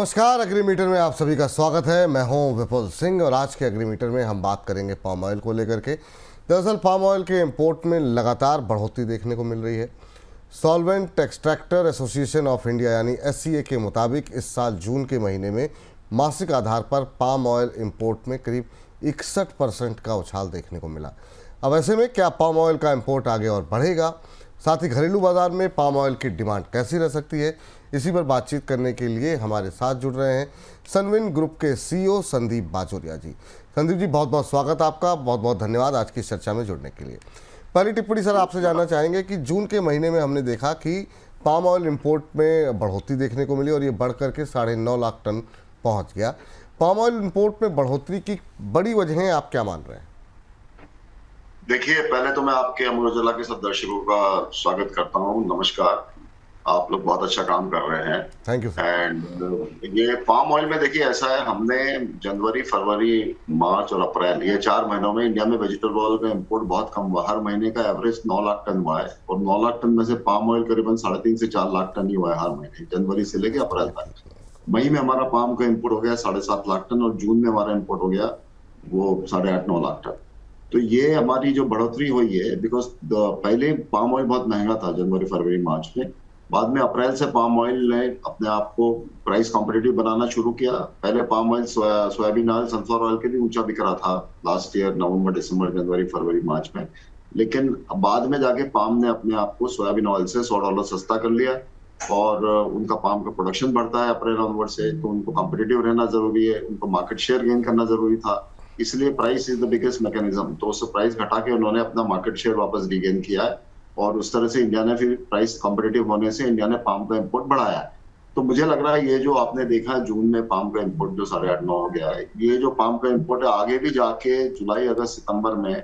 नमस्कार। एग्रीमीटर में आप सभी का स्वागत है। मैं हूं विपुल सिंह और आज के एग्रीमीटर में हम बात करेंगे पाम ऑयल को लेकर के। दरअसल पाम ऑयल के इंपोर्ट में लगातार बढ़ोतरी देखने को मिल रही है। Solvent extractor association of India यानी एससीए के मुताबिक इस साल जून के महीने में मासिक आधार पर पाम ऑयल इंपोर्ट में करीब 61% का उछाल देखने को मिला। अब ऐसे में क्या पाम ऑयल का इंपोर्ट आगे और बढ़ेगा? साथ ही घरेलू बाजार में पाम ऑयल की डिमांड कैसी रह सकती है, इसी पर बातचीत करने के लिए हमारे साथ जुड़ रहे हैं सनविन ग्रुप के सीईओ संदीप बाजोरिया जी। संदीप जी, बहुत बहुत स्वागत आपका, बहुत बहुत धन्यवाद आज की इस चर्चा में जुड़ने के लिए। पहली टिप्पणी सर आपसे जानना चाहेंगे कि जून के महीने में हमने देखा कि पाम ऑयल इंपोर्ट में बढ़ोतरी देखने को मिली और ये बढ़ करके 9.5 लाख टन पहुँच गया। पाम ऑयल इंपोर्ट में बढ़ोतरी की बड़ी वजहें आप क्या मान रहे हैं? देखिए, पहले तो मैं आपके अमर उजाला के सब दर्शकों का स्वागत करता हूँ। नमस्कार। आप लोग बहुत अच्छा काम कर रहे हैं। Thank you sir. एंड ये पाम ऑयल में देखिए ऐसा है, हमने जनवरी, फरवरी, मार्च और अप्रैल ये 4 महीनों में इंडिया में वेजिटेबल ऑयल का इंपोर्ट बहुत कम हुआ। हर महीने का एवरेज 9 लाख टन हुआ है और 9 लाख टन में से पाम ऑयल करीबन 3.5 से 4 लाख टन ही हुआ है हर महीने, जनवरी से लेकर अप्रैल तक। मई में हमारा पाम का इंपोर्ट हो गया 7.5 लाख टन और जून में हमारा इंपोर्ट हो गया वो 8.5-9 लाख टन। तो ये हमारी जो बढ़ोतरी हुई है, बिकॉज पहले पाम ऑयल बहुत महंगा था जनवरी, फरवरी, मार्च में। बाद में अप्रैल से पाम ऑयल ने अपने आप को प्राइस कॉम्पिटिटिव बनाना शुरू किया। पहले palm oil soybean oil, sunflower oil के भी ऊंचा बिक रहा था लास्ट ईयर नवंबर, दिसंबर, जनवरी, फरवरी, मार्च में। लेकिन बाद में जाके पाम ने अपने आप को सोयाबीन ऑयल से $100 सस्ता कर लिया और उनका पाम का प्रोडक्शन बढ़ता है अप्रैल नवंबर से, तो उनको कॉम्पिटिटिव रहना जरूरी है, उनको मार्केट शेयर गेन करना जरूरी था। इसलिए price is the biggest mechanism. तो उस प्राइस घटा के उन्होंने अपना मार्केट शेयर वापस रीगेन किया है और उस तरह से इंडिया ने फिर प्राइस कॉम्पिटिटिव होने से इंडिया ने पाम का इंपोर्ट बढ़ाया है। तो मुझे लग रहा है ये जो आपने देखा जून में पाम का इंपोर्ट जो 8.5-9 हो गया है, ये जो पाम का इंपोर्ट है आगे भी जाके जुलाई, अगस्त, सितंबर में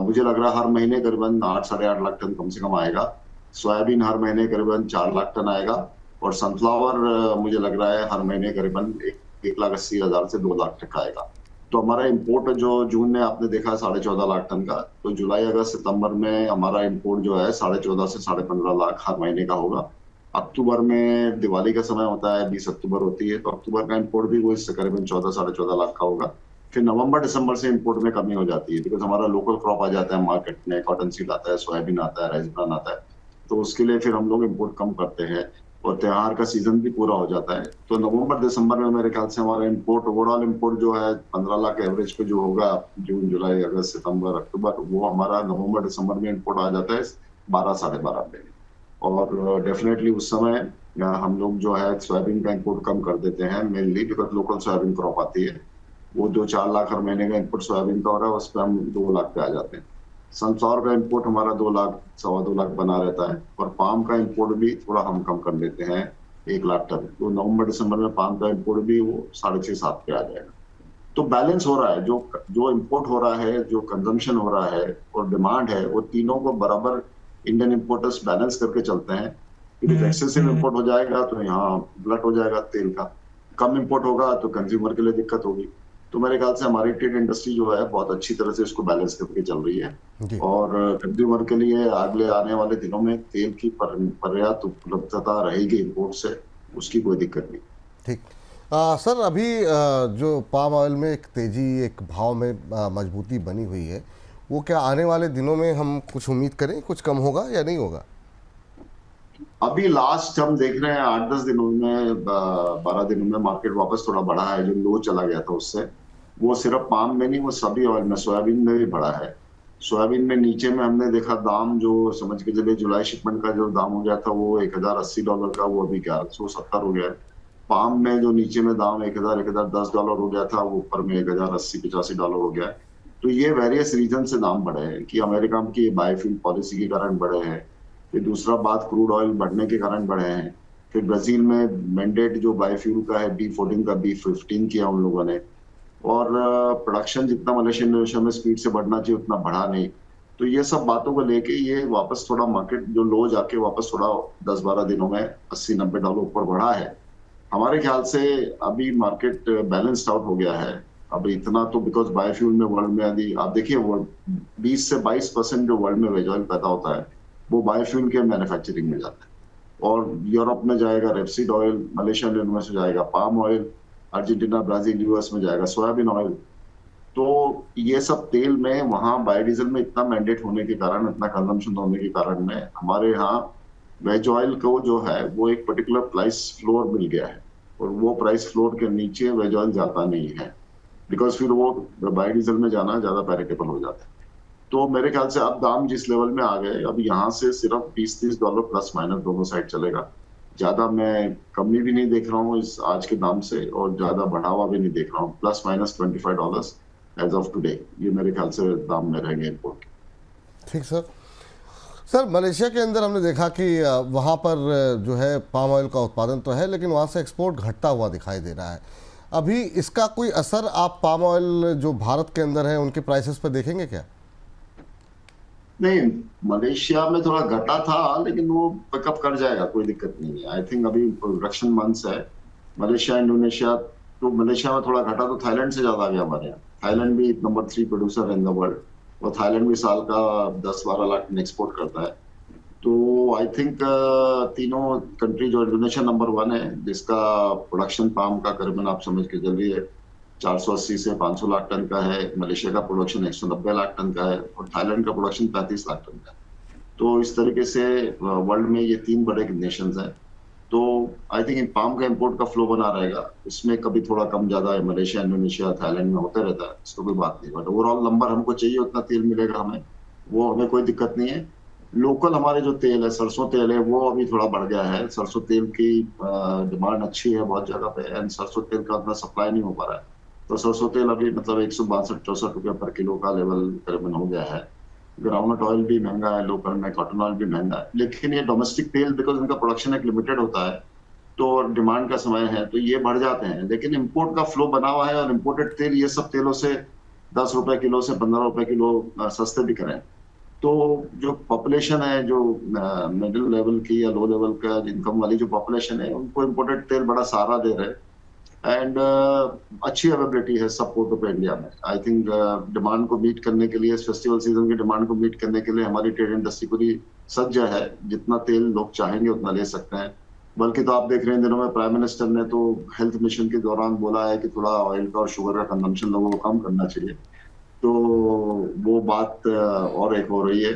मुझे लग रहा है हर महीने करीबन 8-8.5 लाख टन कम से कम आएगा। सोयाबीन हर महीने करीबन 4 लाख टन आएगा और सनफ्लावर मुझे लग रहा है हर महीने करीबन 1,80,000 से 2 लाख तक आएगा। तो हमारा इंपोर्ट जो जून में आपने देखा 14.5 लाख टन का, तो जुलाई, अगस्त, सितंबर में हमारा इंपोर्ट जो है 14.5 से 15.5 लाख हर महीने का होगा। अक्टूबर में दिवाली का समय होता है, 20 अक्टूबर होती है, तो अक्टूबर का इंपोर्ट भी वो इससे करीबन 14-14.5 लाख का होगा। फिर नवंबर, दिसंबर से इंपोर्ट में कमी हो जाती है, बिकॉज हमारा लोकल क्रॉप आ जाता है मार्केट में, कॉटन सीड आता है, सोयाबीन आता है, राइस ब्रान आता है, तो उसके लिए फिर हम लोग इंपोर्ट कम करते हैं और त्योहार का सीजन भी पूरा हो जाता है। तो नवंबर, दिसंबर में मेरे ख्याल से हमारा इंपोर्ट, ओवरऑल इंपोर्ट जो है 15 लाख एवरेज पे जो होगा जून, जुलाई, अगस्त, सितंबर, अक्टूबर, वो हमारा नवंबर, दिसंबर में इंपोर्ट आ जाता है 12-12.5 पे। और डेफिनेटली उस समय हम लोग जो है सोयाबीन का इंपोर्ट कम कर देते हैं, mainly because local soybean crop आती है। वो जो 4 लाख हर महीने का इंपोर्ट सोयाबीन का हो रहा है, उस पर हम 2 लाख पे आ जाते हैं। सनफ्लावर का इंपोर्ट हमारा 2 लाख, 2.25 लाख बना रहता है और पाम का इंपोर्ट भी थोड़ा हम कम कर लेते हैं 1 लाख टन। तो नवंबर, दिसंबर में पाम का इंपोर्ट भी वो 6.5-7 पे आ जाएगा। तो बैलेंस हो रहा है, जो इंपोर्ट हो रहा है, जो कंजम्पशन हो रहा है और डिमांड है, वो तीनों को बराबर इंडियन इंपोर्टर्स बैलेंस करके चलते हैं। क्योंकि एक्सेसिव इंपोर्ट हो जाएगा तो यहाँ ब्लट हो जाएगा तेल का, कम इंपोर्ट होगा तो कंज्यूमर के लिए दिक्कत होगी। तो मेरे ख्याल से हमारी ट्रेड इंडस्ट्री जो है बहुत अच्छी तरह से इसको बैलेंस करके चल रही है और कंज्यूमर के लिए अगले आने वाले दिनों में तेल की पर्याप्त उपलब्धता रहेगी इंपोर्ट से, उसकी कोई दिक्कत नहीं। ठीक। सर, अभी जो पाम ऑयल में एक तेजी, एक भाव में मजबूती बनी हुई है, वो क्या आने वाले दिनों में हम कुछ उम्मीद करें, कुछ कम होगा या नहीं होगा? अभी लास्ट हम देख रहे हैं 8-10 दिनों में, 12 दिनों में मार्केट वापस थोड़ा बढ़ा है। जो लो चला गया था उससे, वो सिर्फ पाम में नहीं, वो सभी ऑयल में, सोयाबीन में भी बढ़ा है। सोयाबीन में नीचे में हमने देखा दाम, जो समझ के चलिए जुलाई शिपमेंट का जो दाम हो गया था वो $1,080 का, वो अभी $1,170 हो गया है। पाम में जो नीचे में दाम $1,010 हो गया था, वो ऊपर में $1,080-85 हो गया है। तो ये वेरियस रीजन से दाम बढ़े हैं कि अमेरिका की बायोफ्यूल पॉलिसी के कारण बढ़े हैं, फिर दूसरा बात क्रूड ऑयल बढ़ने के कारण बढ़े हैं, फिर ब्राजील में मैंडेट जो बायोफ्यूल का है B14 का B15 किया उन लोगों ने, और प्रोडक्शन जितना मलेशिया में स्पीड से बढ़ना चाहिए उतना बढ़ा नहीं। तो ये सब बातों को लेके ये वापस थोड़ा मार्केट जो लो जाके वापस थोड़ा 10-12 दिनों में $80-90 ऊपर बढ़ा है। हमारे ख्याल से अभी मार्केट बैलेंस्ड आउट हो गया है। अब इतना तो बिकॉज बायोफ्यूल में वर्ल्ड में यदि आप देखिए 20 से 22% जो वर्ल्ड में वेज ऑयल पैदा होता है वो बायोफ्यूल के मैन्युफैक्चरिंग में जाता है। और यूरोप में जाएगा रेपसीड ऑयल, मलेशियन यूनिवर्स में जाएगा palm oil, Argentina, Brazil, US में जाएगा सोयाबीन ऑयल। तो ये सब तेल में वहाँ बायोडीजल में इतना मैंडेट होने के कारण, इतना कंजम्पशन होने के कारण में हमारे यहाँ वेज ऑयल को जो है वो एक पर्टिकुलर प्राइस फ्लोर मिल गया है, और वो प्राइस फ्लोर के नीचे वेज ऑयल जाता नहीं है, बिकॉज फिर वो बायोडीजल में जाना ज्यादा पैरिटेबल हो जाता है। तो मेरे ख्याल से अब दाम जिस लेवल में आ गए, अब यहाँ से सिर्फ $20-30 प्लस माइनस दोनों साइड चलेगा। ज्यादा मैं कमी भी नहीं देख रहा हूँ इस आज के दाम से, और ज्यादा बढ़ावा भी नहीं देख रहा हूँ। Plus minus $25 age of today, ये मेरे ख्याल से दाम में रहेंगे इम्पोर्ट। ठीक सर। सर मलेशिया के अंदर हमने देखा कि वहाँ पर जो है पाम ऑयल का उत्पादन तो है, लेकिन वहाँ से एक्सपोर्ट घटता हुआ दिखाई दे रहा है। अभी इसका कोई असर आप पाम ऑयल जो भारत के अंदर है उनके प्राइसेस पर देखेंगे क्या? नहीं, मलेशिया में थोड़ा घटा था, लेकिन वो पिकअप कर जाएगा, कोई दिक्कत नहीं है। आई थिंक अभी प्रोडक्शन मंथ्स है मलेशिया, इंडोनेशिया। तो मलेशिया में थोड़ा घटा तो थाईलैंड से ज्यादा आ गया हमारे यहाँ। थाईलैंड भी number 3 producer in the world, और थाईलैंड भी साल का 10-12 लाख टन एक्सपोर्ट करता है। तो आई थिंक तीनों कंट्री, जो इंडोनेशिया नंबर 1 है जिसका प्रोडक्शन पाम का करीबन आप समझ के चलिए 480 से 500 लाख टन का है, मलेशिया का प्रोडक्शन 190 लाख टन का है, और थाईलैंड का प्रोडक्शन 35 लाख टन का है। तो इस तरीके से वर्ल्ड में ये 3 बड़े नेशंस हैं। तो आई थिंक पाम का इंपोर्ट का फ्लो बना रहेगा। इसमें कभी थोड़ा कम ज्यादा है, मलेशिया, इंडोनेशिया, थाईलैंड में होते रहता है, इसको कोई बात नहीं। बट ओवरऑल नंबर हमको चाहिए उतना तेल मिलेगा हमें, वो हमें कोई दिक्कत नहीं है। लोकल हमारे जो तेल है, सरसों तेल है, वो अभी थोड़ा बढ़ गया है। सरसों तेल की डिमांड अच्छी है बहुत जगह पे, एंड सरसों तेल का उतना सप्लाई नहीं हो पा रहा है। तो सरसों तेल अभी मतलब 162-64 रुपये पर किलो का लेवल करीबन हो गया है। ग्राउंडनट ऑयल भी महंगा है लोकल में, कॉटन ऑयल भी महंगा है। लेकिन ये डोमेस्टिक तेल, बिकॉज इनका प्रोडक्शन एक लिमिटेड होता है, तो डिमांड का समय है, तो ये बढ़ जाते हैं। लेकिन इंपोर्ट का फ्लो बना हुआ है, और इम्पोर्टेड तेल ये सब तेलों से 10 रुपए किलो से 15 रुपए किलो सस्ते बिक रहे हैं। तो जो पॉपुलेशन है, जो मिडिल लेवल की या लो लेवल का इनकम वाली जो पॉपुलेशन है, उनको इम्पोर्टेड तेल बड़ा सहारा दे रहे हैं। एंड अच्छी अवेलेबिलिटी है सब पोर्टों पे इंडिया में। आई थिंक डिमांड को मीट करने के लिए, फेस्टिवल सीजन की डिमांड को मीट करने के लिए हमारी ट्रेड इंडस्ट्री पूरी सज्ज है। जितना तेल लोग चाहेंगे उतना ले सकते हैं। बल्कि तो आप देख रहे हैं दिनों में प्राइम मिनिस्टर ने तो हेल्थ मिशन के दौरान बोला है कि थोड़ा ऑयल का और शुगर का कंजम्पशन लोगों को कम करना चाहिए। तो वो बात और एक हो रही है।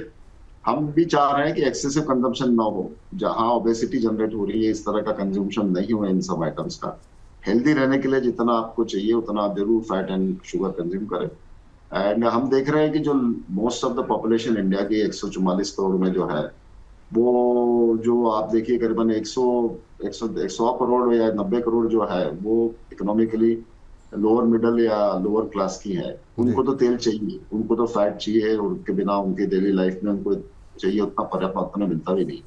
हम भी चाह रहे हैं कि एक्सेसिव कंजम्पशन ना हो, जहां ओबेसिटी जनरेट हो रही है, इस तरह का कंजम्पशन नहीं हो इन सब आइटम्स का। हेल्दी रहने के लिए जितना आपको चाहिए उतना आप जरूर फैट एंड शुगर कंज्यूम करें। एंड हम देख रहे हैं कि जो most of the population India की 144 करोड़ में जो है, वो जो आप देखिए करीबन 100 करोड़ या 90 करोड़ जो है, वो इकोनॉमिकली लोअर मिडल या लोअर क्लास की है। उनको तो तेल चाहिए, उनको तो फैट चाहिए, और उनके बिना उनकी डेली लाइफ में उनको चाहिए उतना पर्याप्त मात्रा में मिलता भी नहीं।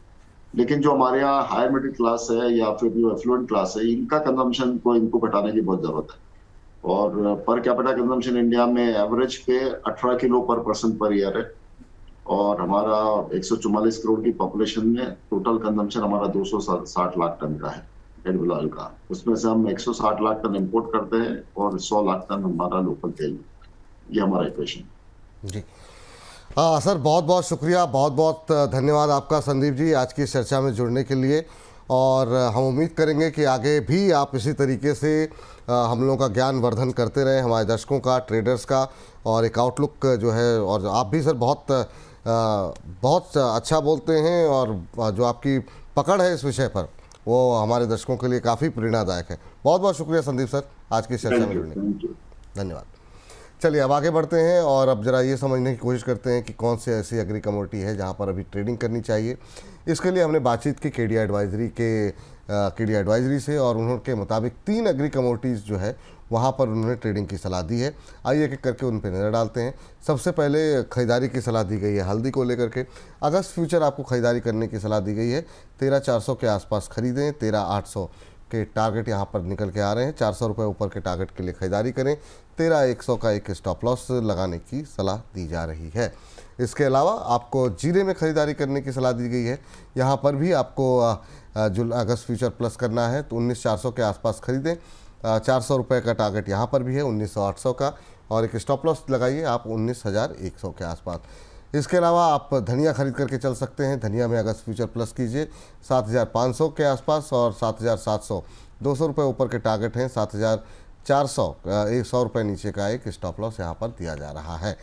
लेकिन जो हमारे यहाँ हायर मिडिल क्लास है या फिर जो एफ्लुएंट क्लास है, इनका कंजम्पशन को इनको घटाने की बहुत जरूरत है। और पर कैपिटा कंजम्पशन इंडिया में एवरेज पे 18 किलो पर पर्सन पर ईयर है, और हमारा 144 करोड़ की पॉपुलेशन में टोटल कंजम्पशन हमारा 260 लाख टन का है एडिबल ऑयल का। उसमें से हम 160 लाख टन इंपोर्ट करते हैं, और 100 लाख टन हमारा लोकल तेल। ये हमारा इक्वेशन। जी हाँ सर, बहुत बहुत शुक्रिया, बहुत बहुत धन्यवाद आपका संदीप जी आज की इस चर्चा में जुड़ने के लिए। और हम उम्मीद करेंगे कि आगे भी आप इसी तरीके से हम लोगों का ज्ञान वर्धन करते रहें, हमारे दर्शकों का, ट्रेडर्स का, और एक आउटलुक जो है। और आप भी सर बहुत अच्छा बोलते हैं, और जो आपकी पकड़ है इस विषय पर वो हमारे दर्शकों के लिए काफ़ी प्रेरणादायक है। बहुत बहुत शुक्रिया संदीप सर आज की इस चर्चा में जुड़ने के लिए। धन्यवाद। चलिए अब आगे बढ़ते हैं, और अब जरा ये समझने की कोशिश करते हैं कि कौन से ऐसी एग्री कमोडिटी है जहां पर अभी ट्रेडिंग करनी चाहिए। इसके लिए हमने बातचीत की केडी एडवाइजरी से, और उनके मुताबिक 3 एग्री कमोडिटीज़ जो है वहां पर उन्होंने ट्रेडिंग की सलाह दी है। आइए एक एक करके उन पर नज़र डालते हैं। सबसे पहले ख़रीदारी की सलाह दी गई है हल्दी को लेकर के। अगस्त फ्यूचर आपको ख़रीदारी करने की सलाह दी गई है। 13,400 के आसपास खरीदें, 13,800 के टारगेट यहाँ पर निकल के आ रहे हैं। 400 रुपये ऊपर के टारगेट के लिए ख़रीदारी करें। 13,100 का एक स्टॉप लॉस लगाने की सलाह दी जा रही है। इसके अलावा आपको जीरे में ख़रीदारी करने की सलाह दी गई है। यहाँ पर भी आपको जो अगस्त फ्यूचर प्लस करना है तो 19,400 के आसपास खरीदें। 400 रुपये का टारगेट यहाँ पर भी है, 19,800 का, और एक स्टॉप लॉस लगाइए आप 19,100 के आसपास। इसके अलावा आप धनिया खरीद करके चल सकते हैं। धनिया में अगस्त फ्यूचर प्लस कीजिए 7,500 के आसपास और 7,700 200 रुपये ऊपर के टारगेट हैं। 7,400 100 रुपये नीचे का एक स्टॉप लॉस यहाँ पर दिया जा रहा है।